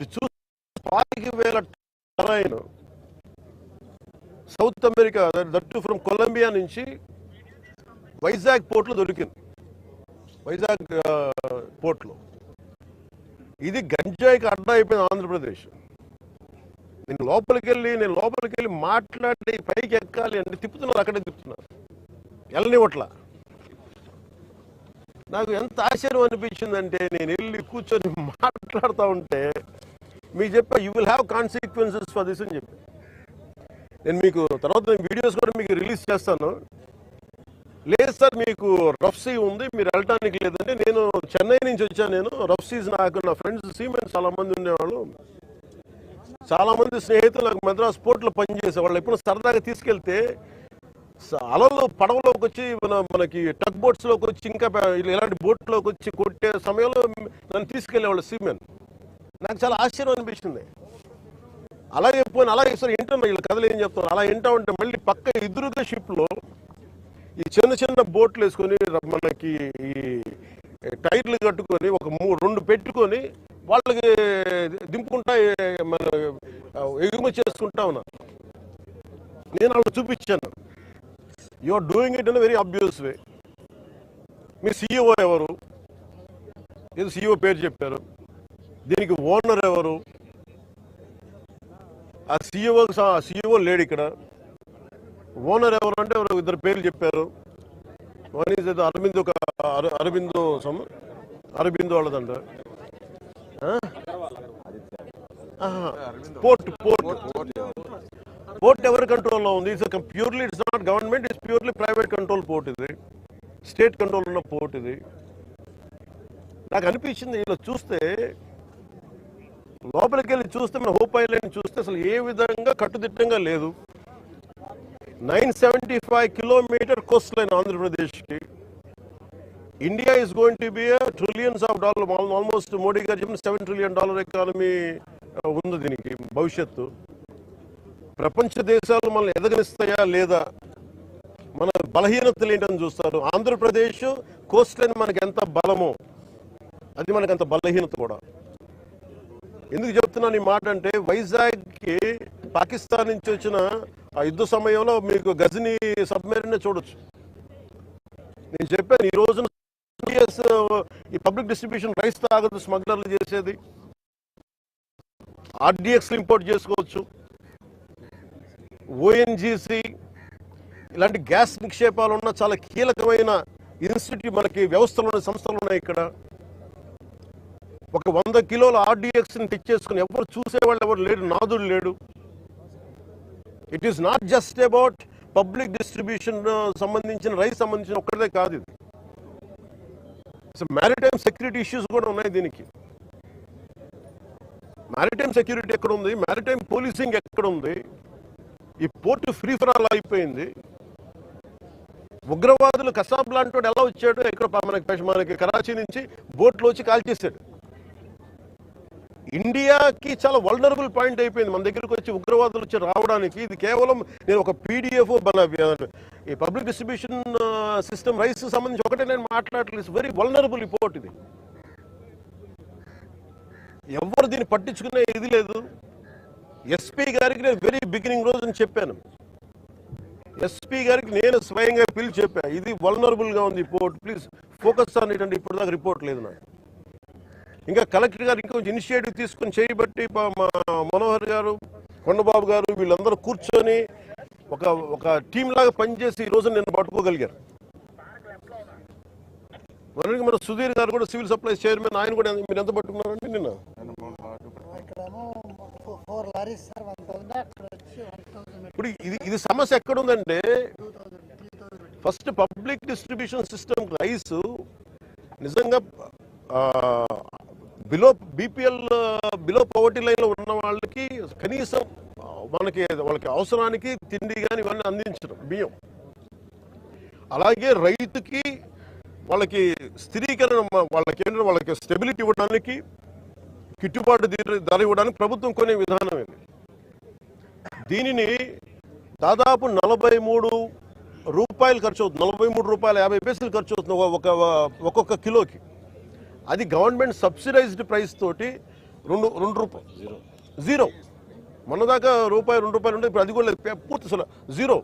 40,000 టరైన్ South America that from Colombia నుంచి వైజాగ్ పోర్ట్లో దొరికింది. వైజాగ్ పోర్ట్లో ఇది గంజాయికి అడ్డా అయిపోయింది ఆంధ్రప్రదేశ్. నేను లోపలికి వెళ్ళి మాట్లాడి పైకి ఎక్కాలి అంటే తిప్పుతున్నారు, అక్కడే తిప్పుతున్నారు, వెళ్ళనివ్వట్లా. నాకు ఎంత ఆశ్చర్యం అనిపించిందంటే నేను వెళ్ళి కూర్చొని మాట్లాడుతూ ఉంటే మీకు చెప్పా you will have consequences for this అని చెప్పి. నేను మీకు తర్వాత వీడియోస్ కూడా మీకు రిలీజ్ చేస్తాను. లేదు సార్ మీకు రఫ్ సీ ఉంది, మీరు వెళ్ళటానికి లేదంటే నేను చెన్నై నుంచి వచ్చాను. నేను రఫ్ సీజ్ నాకు నా ఫ్రెండ్స్ సీమెన్ చాలామంది ఉండేవాళ్ళు, చాలామంది స్నేహితులు నాకు మద్రాస్ పోర్ట్లో పనిచేసేవాళ్ళు. ఎప్పుడు సరదాగా తీసుకెళ్తే అలలు పడవలోకి వచ్చి మనకి టగ్ బోట్స్లోకి వచ్చి ఇంకా ఇలాంటి బోట్లోకి వచ్చి కొట్టే సమయంలో నన్ను తీసుకెళ్ళేవాళ్ళు సీమెన్. నాకు చాలా ఆశ్చర్యం అనిపించింది. అలాగే పోయిన అలాగే సార్ వింటున్నా వీళ్ళ కథలు ఏం చెప్తాను. అలా వింటా ఉంటే మళ్ళీ పక్క ఎదురుగా షిప్లో ఈ చిన్న చిన్న బోట్లు వేసుకొని మనకి ఈ టైర్లు కట్టుకొని ఒక 2 పెట్టుకొని వాళ్ళకి దింపుకుంటా మన ఎగుమతి చేసుకుంటా ఉన్నా. నేను వాళ్ళకి చూపించాను, you are doing it in very abuse way. మీ సీఈఓ ఎవరు? ఏదో సీఈఓ పేరు చెప్పారు. దీనికి ఓనర్ ఎవరు? ఆ సీఈఓ లేడు ఇక్కడ. ఓనర్ ఎవరు అంటే ఎవరు 2 పేర్లు చెప్పారు. వన్ ఈజ్ అరబిందో వాళ్ళదంట. పోర్ట్ ఎవరి కంట్రోల్లో ఉంది? Purely it's not government, it's purely private control port. ఇది స్టేట్ కంట్రోల్ ఉన్న పోర్ట్. ఇది నాకు అనిపించింది ఇలా చూస్తే, లోపలికి వెళ్ళి చూస్తే మన హోప్ ఐలాండ్ చూస్తే అసలు ఏ విధంగా కట్టుదిట్టంగా లేదు. 975 కిలోమీటర్ కోస్ట్ లైన్ ఆంధ్రప్రదేశ్కి. India is going to be trillions of dollar, almost Modi గారు చెప్పిన $7 trillion ఎకానమీ ఉంది దీనికి భవిష్యత్తు. ప్రపంచ దేశాలు మనల్ని ఎదగనిస్తాయా లేదా, మన బలహీనతలు ఏంటని చూస్తారు. ఆంధ్రప్రదేశ్ కోస్ట్ లైన్ మనకి ఎంత బలమో అది మనకు అంత బలహీనత కూడా. ఎందుకు చెప్తున్నాను ఈ మాట అంటే, వైజాగ్కి పాకిస్తాన్ నుంచి వచ్చిన ఆ యుద్ధ సమయంలో మీకు గజనీ సబ్మెరీన్ చూడొచ్చు. నేను చెప్పాను ఈ రోజున ఈ పబ్లిక్ డిస్ట్రిబ్యూషన్ రైస్ తాగదు స్మగ్లర్లు చేసేది. ఆర్డిఎక్స్ ఇంపోర్ట్ చేసుకోవచ్చు. ఓఎన్జీసీ ఇలాంటి గ్యాస్ నిక్షేపాలు ఉన్న చాలా కీలకమైన ఇన్స్టిట్యూట్ మనకి వ్యవస్థలు సంస్థలు ఉన్నాయి ఇక్కడ. ఒక 100 కిలోల ఆర్డిఎక్స్ని తెచ్చేసుకుని ఎవరు చూసేవాళ్ళు ఎవరు లేడు, నాదుడు లేడు. It is not just about public distribution సంబంధించిన రైస్ సంబంధించిన ఒక్కటే కాదు. ఇది మ్యారిటైమ్ సెక్యూరిటీ ఇష్యూస్ కూడా ఉన్నాయి దీనికి. మ్యారిటైమ్ సెక్యూరిటీ ఎక్కడ ఉంది? మ్యారిటైమ్ పోలీసింగ్ ఎక్కడ ఉంది? ఈ పోర్టు ఫ్రీ ఫర్ ఆల్ అయిపోయింది. ఉగ్రవాదులు కసాబ్ లాంటి వాడు ఎలా వచ్చాడు? ఇక్కడ మనకి కరాచీ నుంచి బోట్లో వచ్చి కాల్చేసాడు. ఇండియాకి చాలా వల్నరబుల్ పాయింట్ అయిపోయింది మన దగ్గరకు వచ్చి ఉగ్రవాదులు వచ్చి రావడానికి. ఇది కేవలం నేను ఒక పీడిఎఫ్ ఈ పబ్లిక్ డిస్ట్రిబ్యూషన్ సిస్టమ్ రైస్ సంబంధించి ఒకటే నేను మాట్లాడలేదు. వెరీ వల్నరబుల్ రిపోర్ట్ ఇది. ఎవరు దీన్ని పట్టించుకునే ఇది లేదు. ఎస్పీ గారికి నేను వెరీ బిగినింగ్ రోజు అని చెప్పాను. ఎస్పీ గారికి నేను స్వయంగా పిలిచి చెప్పాను, ఇది వల్నరబుల్గా ఉంది report, please focus on it. అంటే ఇప్పుడు దాకా రిపోర్ట్ లేదు నాకు. ఇంకా కలెక్టర్ గారు ఇంకొంచెం ఇనిషియేటివ్ తీసుకుని చేయబట్టి మా మనోహర్ గారు, కొండబాబు గారు వీళ్ళందరూ కూర్చొని ఒక టీం లాగా పనిచేసి ఈ రోజు నిన్ను పట్టుకోగలిగారు. మన సుధీర్ గారు కూడా సివిల్ సప్లైస్ చైర్మన్, ఆయన కూడా మీరు ఎంత పట్టుకున్నారండి నిన్న? ఇప్పుడు ఇది సమస్య ఎక్కడుందంటే, first public distribution system rice నిజంగా బిలో పవర్టీ లైన్లో ఉన్న వాళ్ళకి కనీసం వాళ్ళకి అవసరానికి తిండి కానీ ఇవన్నీ అందించడం, బియ్యం. అలాగే రైతుకి వాళ్ళకి స్థిరీకరణ, వాళ్ళకి స్టెబిలిటీ ఇవ్వడానికి, గిట్టుబాటు ధర ఇవ్వడానికి ప్రభుత్వం కొనే విధానం ఇది. దీనిని దాదాపు 43 రూపాయలు ఖర్చు అవుతుంది. 43 రూపాయల 50 పైసలు ఖర్చు అవుతుంది ఒక్కొక్క కిలోకి. అది గవర్నమెంట్ సబ్సిడైజ్డ్ ప్రైస్ తోటి రెండు రూపాయలు జీరో. మొన్నదాకా రూపాయి 2 రూపాయలు ఉంటే ఇప్పుడు అది కూడా లేదు, పూర్తి అసలు జీరో.